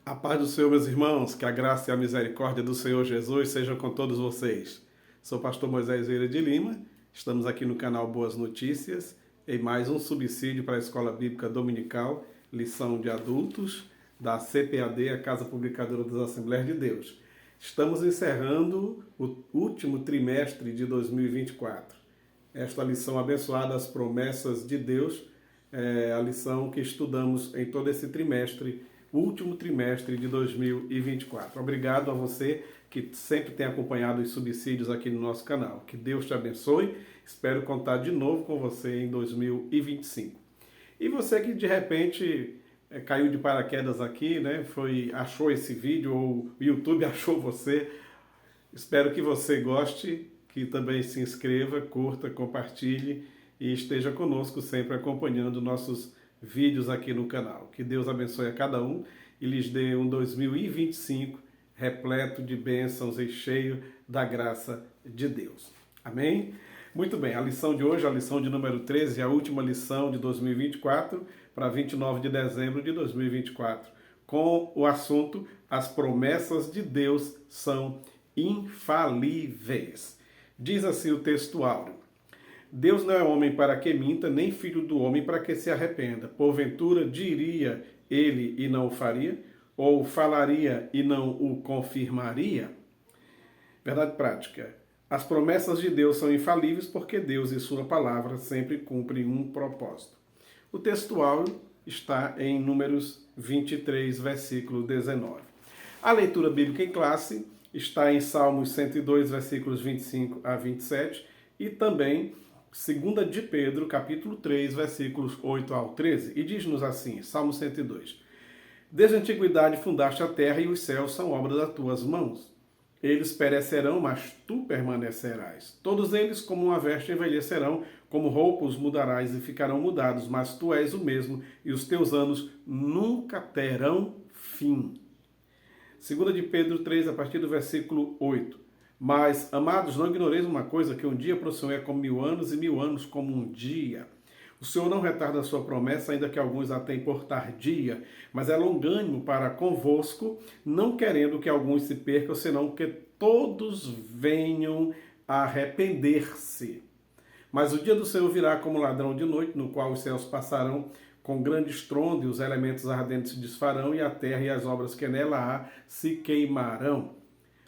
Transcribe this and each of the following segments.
A paz do Senhor, meus irmãos, que a graça e a misericórdia do Senhor Jesus sejam com todos vocês. Sou o pastor Moisés Vieira de Lima, estamos aqui no canal Boas Notícias, em mais um subsídio para a Escola Bíblica Dominical, lição de adultos, da CPAD, a Casa Publicadora das Assembleias de Deus. Estamos encerrando o último trimestre de 2024. Esta lição abençoada, as promessas de Deus, é a lição que estudamos em todo esse trimestre, último trimestre de 2024. Obrigado a você que sempre tem acompanhado os subsídios aqui no nosso canal. Que Deus te abençoe. Espero contar de novo com você em 2025. E você que de repente caiu de paraquedas aqui, né? Achou esse vídeo ou o YouTube achou você. Espero que você goste, que também se inscreva, curta, compartilhe e esteja conosco sempre acompanhando nossos vídeos aqui no canal. Que Deus abençoe a cada um e lhes dê um 2025 repleto de bênçãos e cheio da graça de Deus. Amém? Muito bem, a lição de hoje, a lição de número 13, a última lição de 2024 para 29 de dezembro de 2024, com o assunto: as promessas de Deus são infalíveis. Diz assim o texto áureo: Deus não é homem para que minta, nem filho do homem para que se arrependa. Porventura diria ele e não o faria? Ou falaria e não o confirmaria? Verdade prática. As promessas de Deus são infalíveis porque Deus e sua palavra sempre cumprem um propósito. O textual está em Números 23, versículo 19. A leitura bíblica em classe está em Salmos 102, versículos 25 a 27 e também 2 de Pedro, capítulo 3, versículos 8 ao 13, e diz-nos assim, Salmo 102: Desde a antiguidade fundaste a terra e os céus são obra das tuas mãos. Eles perecerão, mas tu permanecerás. Todos eles, como uma veste, envelhecerão, como roupa os mudarás e ficarão mudados, mas tu és o mesmo e os teus anos nunca terão fim. 2 de Pedro 3, a partir do versículo 8. Mas, amados, não ignoreis uma coisa, que um dia para o Senhor é como 1000 anos e 1000 anos como um dia. O Senhor não retarda a sua promessa, ainda que alguns a tenham por tardia, mas é longânimo para convosco, não querendo que alguns se percam, senão que todos venham a arrepender-se. Mas o dia do Senhor virá como ladrão de noite, no qual os céus passarão com grande estrondo, e os elementos ardentes se desfarão, e a terra e as obras que nela há se queimarão.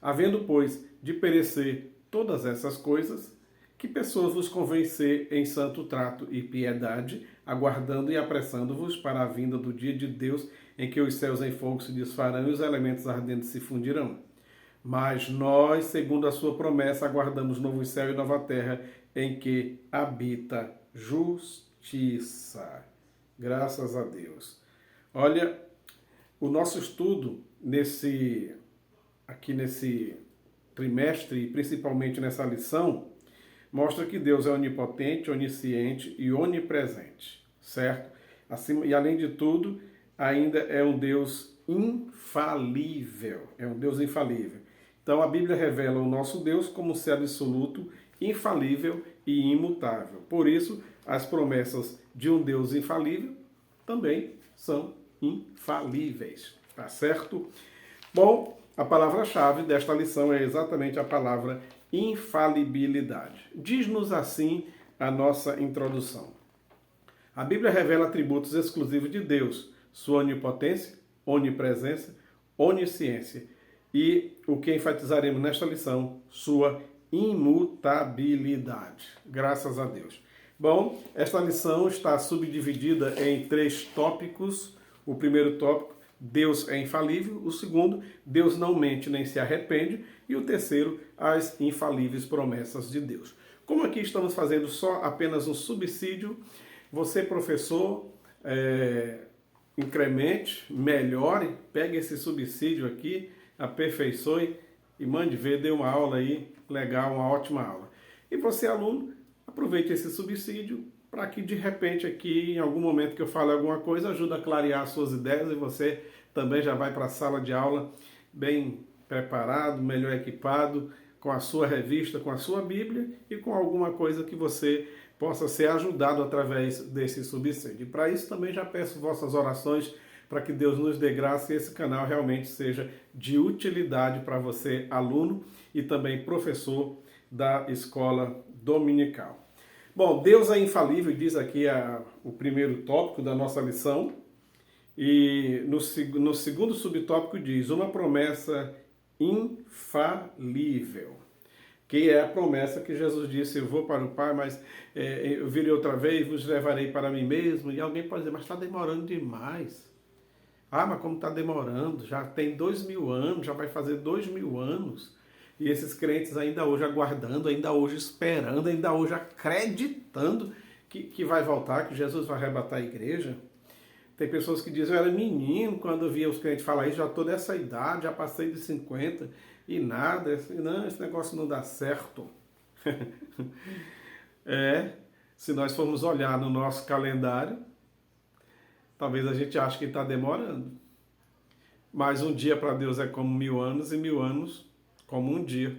Havendo, pois, de perecer todas essas coisas, que pessoas vos convencer em santo trato e piedade, aguardando e apressando-vos para a vinda do dia de Deus, em que os céus em fogo se desfarão e os elementos ardentes se fundirão. Mas nós, segundo a sua promessa, aguardamos novo céu e nova terra, em que habita justiça. Graças a Deus. Olha, o nosso estudo aqui nesse trimestre, e principalmente nessa lição, mostra que Deus é onipotente, onisciente e onipresente, certo? E além de tudo, ainda é um Deus infalível, Então a Bíblia revela o nosso Deus como ser absoluto, infalível e imutável. Por isso, as promessas de um Deus infalível também são infalíveis, tá certo? Bom, a palavra-chave desta lição é exatamente a palavra infalibilidade. Diz-nos assim a nossa introdução. A Bíblia revela atributos exclusivos de Deus, sua onipotência, onipresença, onisciência e o que enfatizaremos nesta lição, sua imutabilidade. Graças a Deus. Bom, esta lição está subdividida em 3 tópicos. O primeiro tópico: Deus é infalível. O segundo: Deus não mente nem se arrepende. E o terceiro: as infalíveis promessas de Deus. Como aqui estamos fazendo só apenas um subsídio, você, professor, incremente, melhore, pegue esse subsídio aqui, aperfeiçoe e mande ver, dê uma aula aí legal, uma ótima aula. E você, aluno, aproveite esse subsídio para que de repente aqui, em algum momento que eu fale alguma coisa, ajude a clarear as suas ideias e você também já vai para a sala de aula bem preparado, melhor equipado, com a sua revista, com a sua Bíblia e com alguma coisa que você possa ser ajudado através desse subsídio. E para isso também já peço vossas orações para que Deus nos dê graça e esse canal realmente seja de utilidade para você, aluno e também professor da escola dominical. Bom, Deus é infalível, diz aqui o primeiro tópico da nossa lição, e no segundo subtópico diz, uma promessa infalível, que é a promessa que Jesus disse, eu vou para o Pai, mas eu virei outra vez, vos levarei para mim mesmo, e alguém pode dizer, mas está demorando demais. Ah, mas como está demorando? Já tem 2000 anos, já vai fazer 2000 anos. E esses crentes ainda hoje aguardando, ainda hoje esperando, ainda hoje acreditando que vai voltar, que Jesus vai arrebatar a igreja. Tem pessoas que dizem, eu era menino quando eu via os crentes falar isso, já estou dessa idade, já passei de 50 e nada. Não, esse negócio não dá certo. Se nós formos olhar no nosso calendário, talvez a gente ache que está demorando. Mas um dia para Deus é como 1000 anos e 1000 anos como um dia.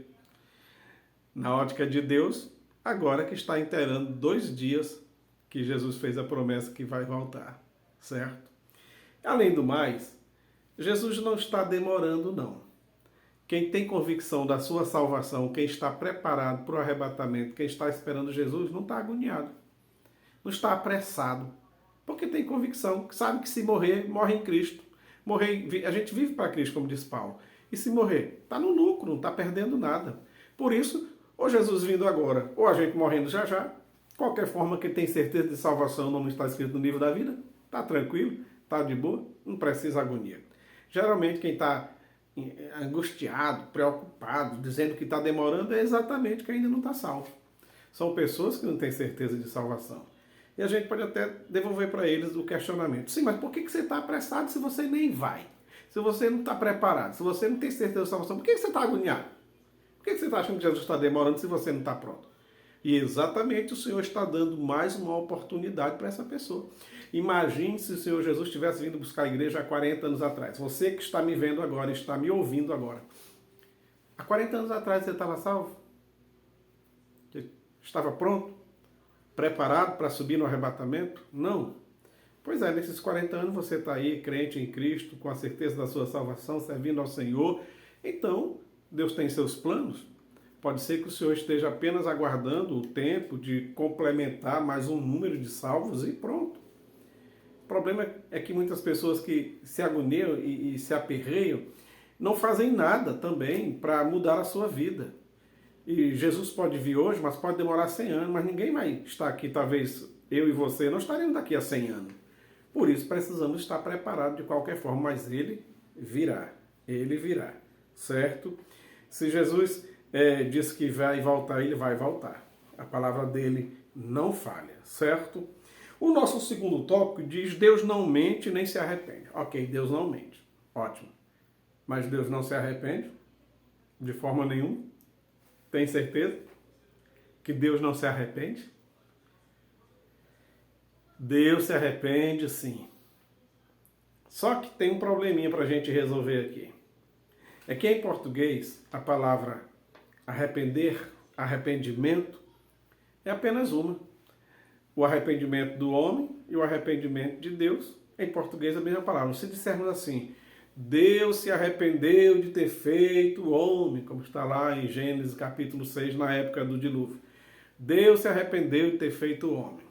Na ótica de Deus, agora que está inteirando 2 dias que Jesus fez a promessa que vai voltar, certo? Além do mais, Jesus não está demorando, não. Quem tem convicção da sua salvação, quem está preparado para o arrebatamento, quem está esperando Jesus, não está agoniado, não está apressado. Porque tem convicção, sabe que se morrer, morre em Cristo. Morrer, a gente vive para Cristo, como diz Paulo. E se morrer, está no lucro, não está perdendo nada. Por isso, ou Jesus vindo agora, ou a gente morrendo já já, qualquer forma que tem certeza de salvação, não está escrito no livro da vida, está tranquilo, está de boa, não precisa agonia. Geralmente quem está angustiado, preocupado, dizendo que está demorando, é exatamente quem ainda não está salvo. São pessoas que não têm certeza de salvação. E a gente pode até devolver para eles o questionamento. Sim, mas por que você está apressado se você nem vai? Se você não está preparado, se você não tem certeza da salvação, por que você está agoniado? Por que você está achando que Jesus está demorando se você não está pronto? E exatamente o Senhor está dando mais uma oportunidade para essa pessoa. Imagine se o Senhor Jesus tivesse vindo buscar a igreja há 40 anos atrás. Você que está me vendo agora, está me ouvindo agora. Há 40 anos atrás você estava salvo? Estava pronto? Preparado para subir no arrebatamento? Não. Pois é, nesses 40 anos você está aí, crente em Cristo, com a certeza da sua salvação, servindo ao Senhor. Então, Deus tem seus planos. Pode ser que o Senhor esteja apenas aguardando o tempo de complementar mais um número de salvos e pronto. O problema é que muitas pessoas que se agoniam e se aperreiam não fazem nada também para mudar a sua vida. E Jesus pode vir hoje, mas pode demorar 100 anos, mas ninguém vai estar aqui, talvez eu e você, não estaremos daqui a 100 anos. Por isso precisamos estar preparados de qualquer forma, mas ele virá, certo? Se Jesus diz que vai voltar, ele vai voltar. A palavra dele não falha, certo? O nosso segundo tópico diz, Deus não mente nem se arrepende. Ok, Deus não mente, ótimo. Mas Deus não se arrepende de forma nenhuma? Tem certeza que Deus não se arrepende? Deus se arrepende, sim. Só que tem um probleminha para a gente resolver aqui. É que em português, a palavra arrepender, arrependimento, é apenas uma. O arrependimento do homem e o arrependimento de Deus, em português, é a mesma palavra. Se dissermos assim, Deus se arrependeu de ter feito o homem, como está lá em Gênesis capítulo 6, na época do dilúvio. Deus se arrependeu de ter feito o homem.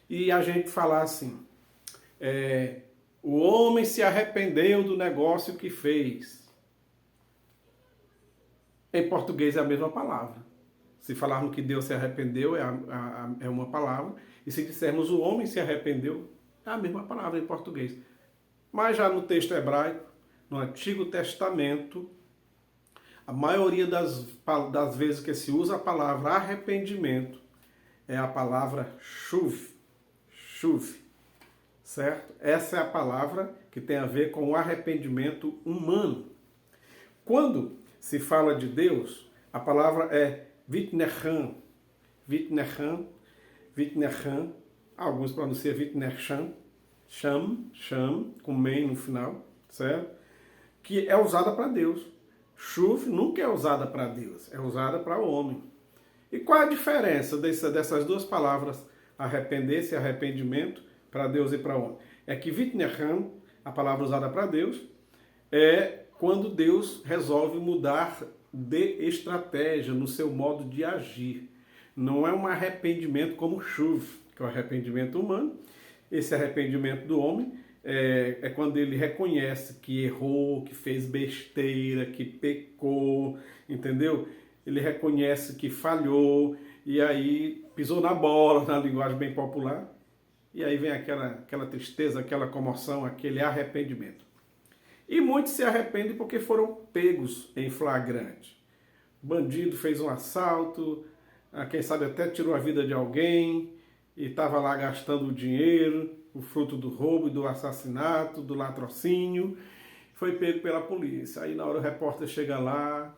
E a gente falar assim, o homem se arrependeu do negócio que fez. Em português é a mesma palavra. Se falarmos que Deus se arrependeu, é uma palavra. E se dissermos o homem se arrependeu, é a mesma palavra em português. Mas já no texto hebraico, no Antigo Testamento, a maioria das vezes que se usa a palavra arrependimento é a palavra shuv, certo? Essa é a palavra que tem a ver com o arrependimento humano. Quando se fala de Deus, a palavra é vitnechan, alguns pronunciam vitnechan, Sham, com mem no final, certo? Que é usada para Deus. Shuv nunca é usada para Deus, é usada para o homem. E qual é a diferença dessas duas palavras, arrepender-se e arrependimento, para Deus e para o homem? É que Vitnechan a palavra usada para Deus, é quando Deus resolve mudar de estratégia no seu modo de agir. Não é um arrependimento como chuva, que é o arrependimento humano. Esse arrependimento do homem é quando ele reconhece que errou, que fez besteira, que pecou, entendeu? Ele reconhece que falhou e aí pisou na bola, na linguagem bem popular. E aí vem aquela tristeza, aquela comoção, aquele arrependimento. E muitos se arrependem porque foram pegos em flagrante. O bandido fez um assalto, quem sabe até tirou a vida de alguém e estava lá gastando o dinheiro, o fruto do roubo e do assassinato, do latrocínio, foi pego pela polícia. Aí na hora o repórter chega lá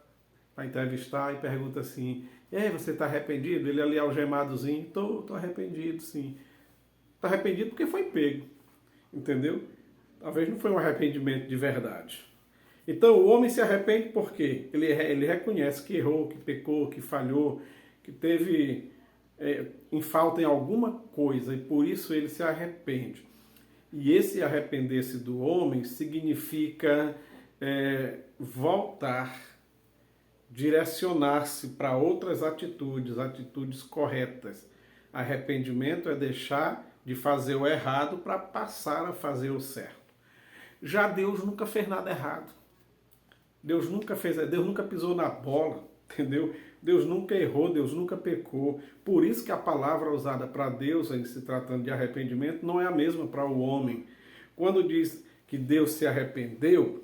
para entrevistar e pergunta assim, e aí, você está arrependido? Ele ali algemadozinho, tô arrependido, sim. Está arrependido porque foi pego, entendeu? Talvez não foi um arrependimento de verdade. Então o homem se arrepende porque ele reconhece que errou, que pecou, que falhou, que teve em falta em alguma coisa e por isso ele se arrepende. E esse arrepender-se do homem significa voltar, direcionar-se para outras atitudes corretas. Arrependimento é deixar de fazer o errado para passar a fazer o certo. Já Deus nunca fez nada errado. Deus nunca pisou na bola, entendeu? Deus nunca errou, Deus nunca pecou. Por isso que a palavra usada para Deus, em se tratando de arrependimento, não é a mesma para o homem. Quando diz que Deus se arrependeu,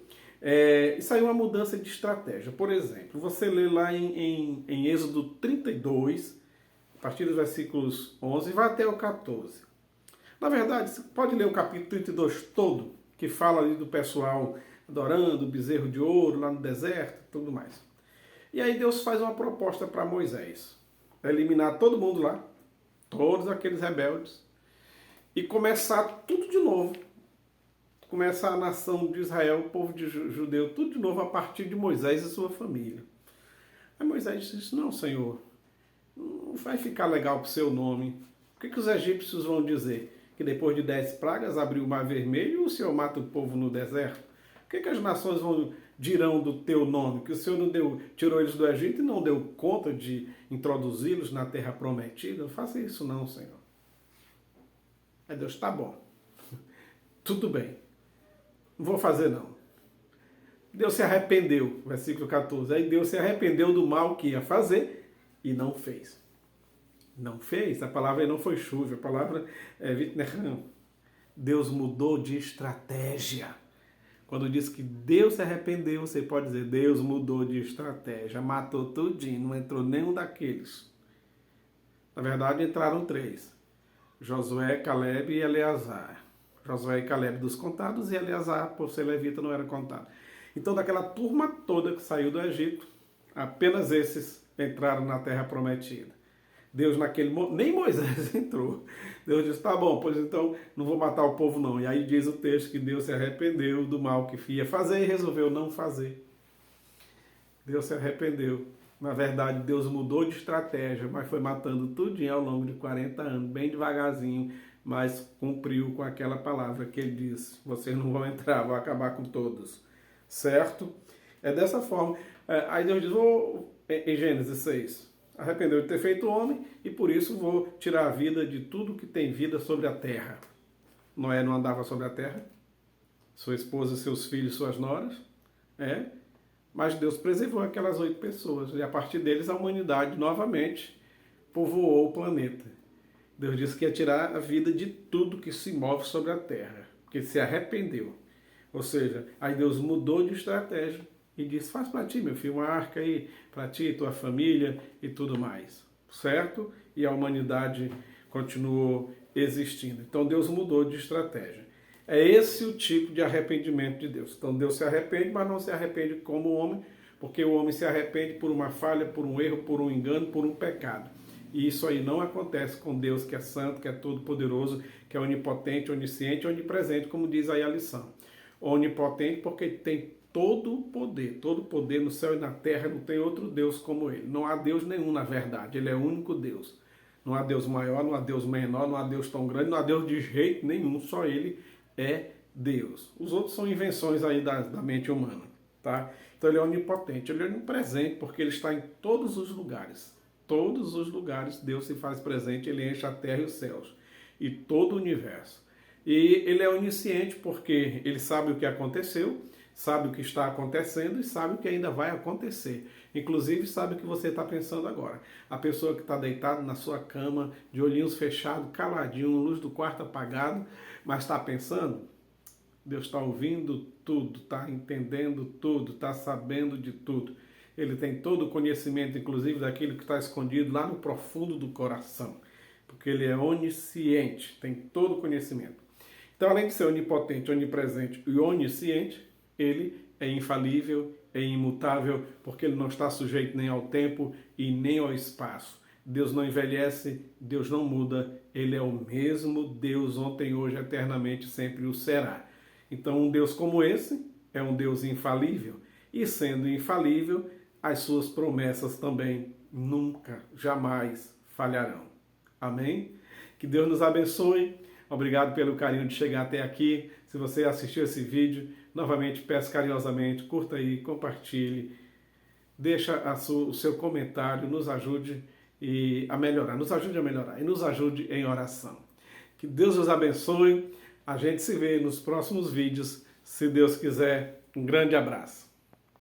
isso aí é uma mudança de estratégia. Por exemplo, você lê lá em Êxodo 32, a partir dos versículos 11, vai até o 14. Na verdade, você pode ler o capítulo 32 todo, que fala ali do pessoal adorando o bezerro de ouro lá no deserto e tudo mais. E aí Deus faz uma proposta para Moisés, eliminar todo mundo lá, todos aqueles rebeldes, e começar tudo de novo. Começar a nação de Israel, o povo de judeu, tudo de novo a partir de Moisés e sua família. Aí Moisés disse, não, Senhor, não vai ficar legal para o seu nome. O que os egípcios vão dizer? Que depois de 10 pragas abriu o mar vermelho e o Senhor mata o povo no deserto? O que as nações dirão do teu nome? Que o Senhor não tirou eles do Egito e não deu conta de introduzi-los na terra prometida? Não faça isso não, Senhor. Aí Deus, tá bom. Tudo bem. Não vou fazer não. Deus se arrependeu, versículo 14. Aí Deus se arrependeu do mal que ia fazer e não fez. Não fez, a palavra aí não foi chuva, a palavra é vitnerham. Deus mudou de estratégia. Quando diz que Deus se arrependeu, você pode dizer, Deus mudou de estratégia, matou tudinho, não entrou nenhum daqueles. Na verdade, entraram 3. Josué, Caleb e Eleazar. Josué e Caleb dos contados e Eleazar, por ser levita, não era contado. Então, daquela turma toda que saiu do Egito, apenas esses entraram na terra prometida. Deus naquele momento, nem Moisés entrou. Deus disse, tá bom, pois então não vou matar o povo não. E aí diz o texto que Deus se arrependeu do mal que ia fazer e resolveu não fazer. Deus se arrependeu. Na verdade, Deus mudou de estratégia, mas foi matando tudinho ao longo de 40 anos, bem devagarzinho, mas cumpriu com aquela palavra que ele disse, vocês não vão entrar, vou acabar com todos. Certo? É dessa forma. Aí Deus diz, em Gênesis 6, arrependeu de ter feito o homem e por isso vou tirar a vida de tudo que tem vida sobre a terra. Noé não andava sobre a terra, sua esposa, seus filhos, suas noras, mas Deus preservou aquelas 8 pessoas e a partir deles a humanidade novamente povoou o planeta. Deus disse que ia tirar a vida de tudo que se move sobre a terra, porque se arrependeu. Ou seja, aí Deus mudou de estratégia e disse, faz para ti, meu filho, uma arca aí, para ti, tua família e tudo mais, certo? E a humanidade continuou existindo. Então Deus mudou de estratégia. É esse o tipo de arrependimento de Deus. Então Deus se arrepende, mas não se arrepende como o homem, porque o homem se arrepende por uma falha, por um erro, por um engano, por um pecado. E isso aí não acontece com Deus que é santo, que é todo-poderoso, que é onipotente, onisciente, onipresente, como diz aí a lição. Onipotente porque tem todo o poder no céu e na terra, não tem outro Deus como ele. Não há Deus nenhum na verdade, ele é o único Deus. Não há Deus maior, não há Deus menor, não há Deus tão grande, não há Deus de jeito nenhum, só ele é Deus. Os outros são invenções aí da mente humana, tá? Então ele é onipotente, ele é onipresente, porque ele está em todos os lugares. Todos os lugares Deus se faz presente, ele enche a terra e os céus e todo o universo. E ele é onisciente porque ele sabe o que aconteceu, sabe o que está acontecendo e sabe o que ainda vai acontecer. Inclusive sabe o que você está pensando agora. A pessoa que está deitada na sua cama, de olhinhos fechados, caladinho, luz do quarto apagado, mas está pensando, Deus está ouvindo tudo, está entendendo tudo, está sabendo de tudo. Ele tem todo o conhecimento, inclusive daquilo que está escondido lá no profundo do coração. Porque ele é onisciente, tem todo o conhecimento. Então, além de ser onipotente, onipresente e onisciente, ele é infalível, é imutável, porque ele não está sujeito nem ao tempo e nem ao espaço. Deus não envelhece, Deus não muda, ele é o mesmo Deus ontem, hoje, eternamente, sempre o será. Então, um Deus como esse é um Deus infalível. E sendo infalível, as suas promessas também nunca, jamais falharão. Amém? Que Deus nos abençoe. Obrigado pelo carinho de chegar até aqui. Se você assistiu esse vídeo, novamente peço carinhosamente, curta aí, compartilhe, deixa o seu comentário, nos ajude a melhorar, nos ajude a melhorar e nos ajude em oração. Que Deus nos abençoe. A gente se vê nos próximos vídeos, se Deus quiser. Um grande abraço.